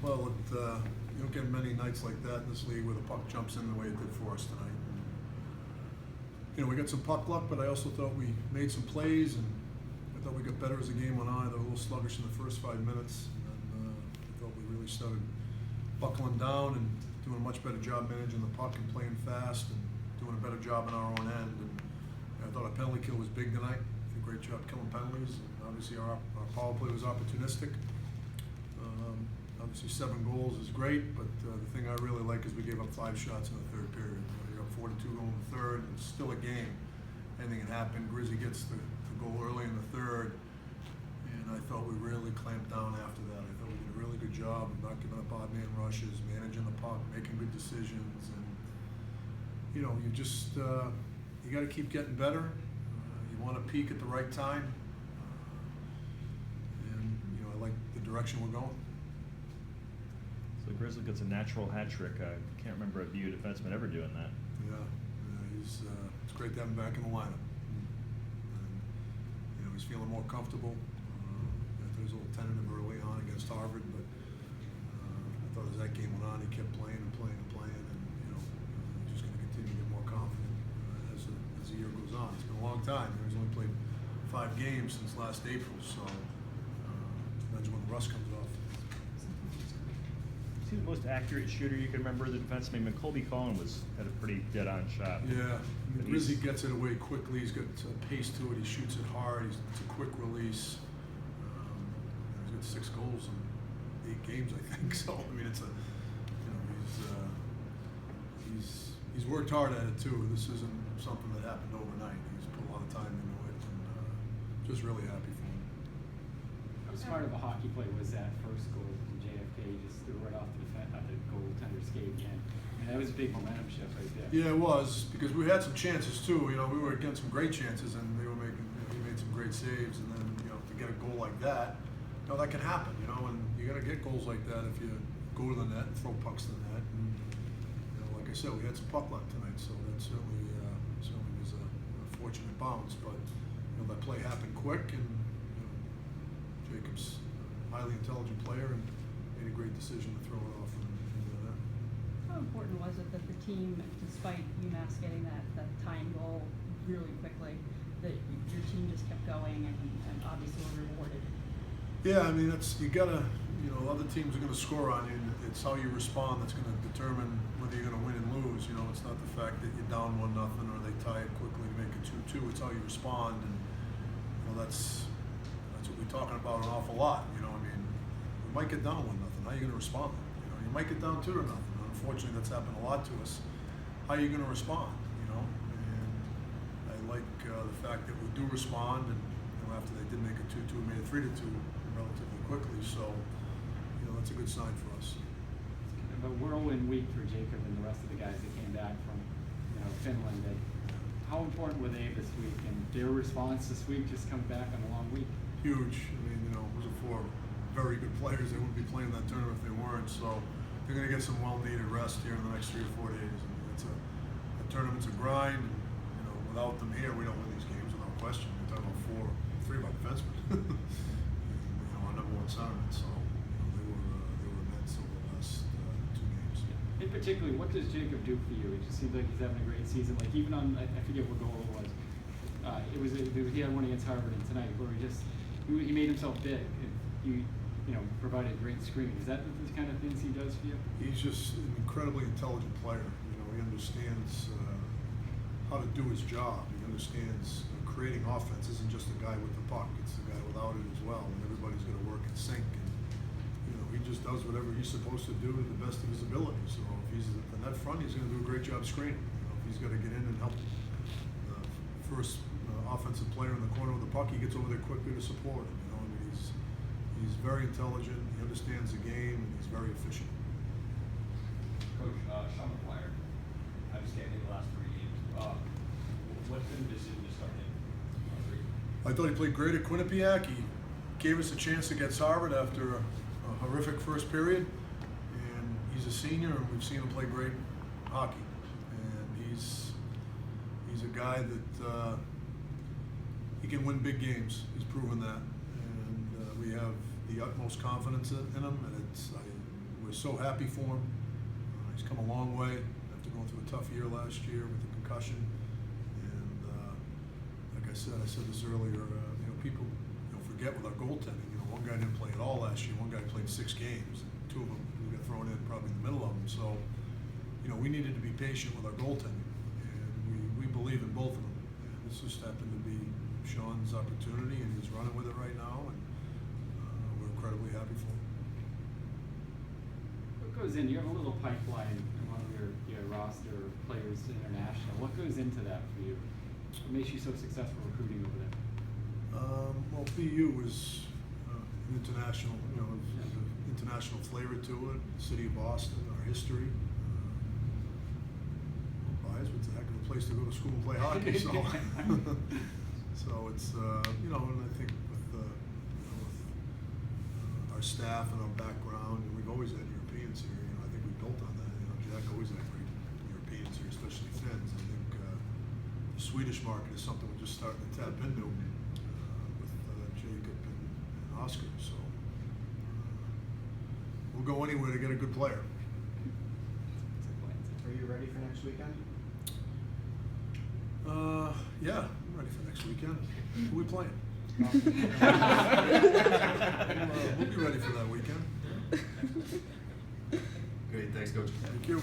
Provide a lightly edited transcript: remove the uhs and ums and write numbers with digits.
Well, you don't get many nights like that in this league where the puck jumps in the way it did for us tonight. You know, we got some puck luck, but I also thought we made some plays, and I thought we got better as the game went on. They were a little sluggish in the first 5 minutes, and I thought we really started buckling down and doing a much better job managing the puck and playing fast and doing a better job on our own end. And I thought our penalty kill was big tonight. Did a great job killing penalties. And obviously our power play was opportunistic. Obviously 7 goals is great, but the thing I really like is we gave up 5 shots in the third period. You're up 4-2 going in the third, and it's still a game. Anything can happen. Grizzy gets the goal early in the third, and I thought we really clamped down after that. I thought we did a really good job of not giving up odd man rushes, managing the puck, making good decisions, and you know, you just you got to keep getting better. You want to peak at the right time, and you know, I like the direction we're going. So Grizzly gets a natural hat trick. I can't remember a BU defenseman ever doing that. Yeah, it's great to have him back in the lineup. And, you know, he's feeling more comfortable. I thought he was a little tentative early on against Harvard, but I thought as that game went on, he kept playing and playing and playing, and you know, he's just going to continue to get more confident as the year goes on. It's been a long time. He's only played 5 games since last April, so imagine when the rust comes off. Is he the most accurate shooter you can remember? The defenseman, Colby Collin had a pretty dead-on shot. Yeah, Grizzy gets it away quickly. He's got pace to it. He shoots it hard. It's a quick release. He's got 6 goals in 8 games, I think. So I mean, it's he's worked hard at it too. This isn't something that happened overnight. He's put a lot of time into it, and just really happy for him. How smart of a hockey play was that first goal from JFK? Just threw right off the goaltender's skate again. I mean, that was a big momentum shift right there. Yeah, it was, because we had some chances too. You know, we were getting some great chances, and he made some great saves, and then you know, to get a goal like that, you know, that can happen. You know, and you got to get goals like that if you go to the net and throw pucks to the net. And, you know, like I said, we had some puck luck tonight, so that certainly was a fortunate bounce. But you know, that play happened quick, and you know, Jacob's a highly intelligent player and made a great decision to throw it off into the net. How important was it that the team, despite UMass getting that tying goal really quickly, that your team just kept going and obviously were rewarded? Yeah, I mean, you gotta, you know, other teams are gonna score on you, and it's how you respond that's gonna determine whether you're gonna win and lose. You know, it's not the fact that you're down 1-0 or they tie it quickly to make it 2-2. It's how you respond, and you know, that's what we're talking about an awful lot. You know, I mean, we might get down 1-0. How are you gonna respond? You know, you might get down 2-0. Unfortunately, that's happened a lot to us. How are you gonna respond? You know, and I like the fact that we do respond, and you know, after they did make it 2-2, we made it 3-2 relatively quickly. So, you know, that's a good sign for us. Kind of a whirlwind week for Jacob and the rest of the guys that came back from, you know, Finland. How important were they this week, and their response this week, just coming back on a long week? Huge. I mean, you know, those are 4 very good players. They wouldn't be playing that tournament if they weren't. So they're going to get some well-needed rest here in the next 3 or 4 days. I mean, a tournament's a grind. And, you know, without them here, we don't win these games without question. We're talking about 3 of our defensemen. You know, our number 1 centerman. So you know, they were immense over the last 2 games. In particular, what does Jacob do for you? It just seems like he's having a great season. Like even on, I forget what goal it was. He had one against Harvard tonight where he made himself big. He provided great screen. Is that the kind of things he does for you? He's just an incredibly intelligent player. You know, he understands how to do his job. He understands creating offense isn't just the guy with the puck; it's the guy without it as well. And everybody's going to work in sync. And you know, he just does whatever he's supposed to do to the best of his ability. So if he's at the net front, he's going to do a great job screening. You know, if he's got to get in and help the first offensive player in the corner with the puck, he gets over there quickly to support him. You know, I mean, he's very intelligent. He understands the game, and he's very efficient. Coach, Sean McGuire, outstanding the last 3 games. What's been the decision to start him? I thought he played great at Quinnipiac. He gave us a chance against Harvard after a horrific first period, and he's a senior, and we've seen him play great hockey. And he's a guy that he can win big games. He's proven that, and we have the utmost confidence in him. And so happy for him. He's come a long way after going through a tough year last year with the concussion. And like I said this earlier, people forget with our goaltending. One guy didn't play at all last year. One guy played 6 games. And 2 of them got thrown in probably in the middle of them. So, we needed to be patient with our goaltending, and we believe in both of them. And this just happened to be Sean's opportunity, and he's running with it right now, and we're incredibly happy for him. What goes in? You have a little pipeline among your roster players international. What goes into that for you? What makes you so successful recruiting over there? Well, BU is an international, there's an international flavor to it. The city of Boston, our history. It's a heck of a place to go to school and play hockey. So, so it's and I think with our staff and our background, and we've always had Europeans here. I think we built on that. Jack always had great Europeans here, especially Finns. I think the Swedish market is something we're just starting to tap into with Jacob and Oscar. So we'll go anywhere to get a good player. Are you ready for next weekend? Yeah, I'm ready for next weekend. Who are we playing? We'll be ready for that weekend. Great, thanks, Coach. Thank you.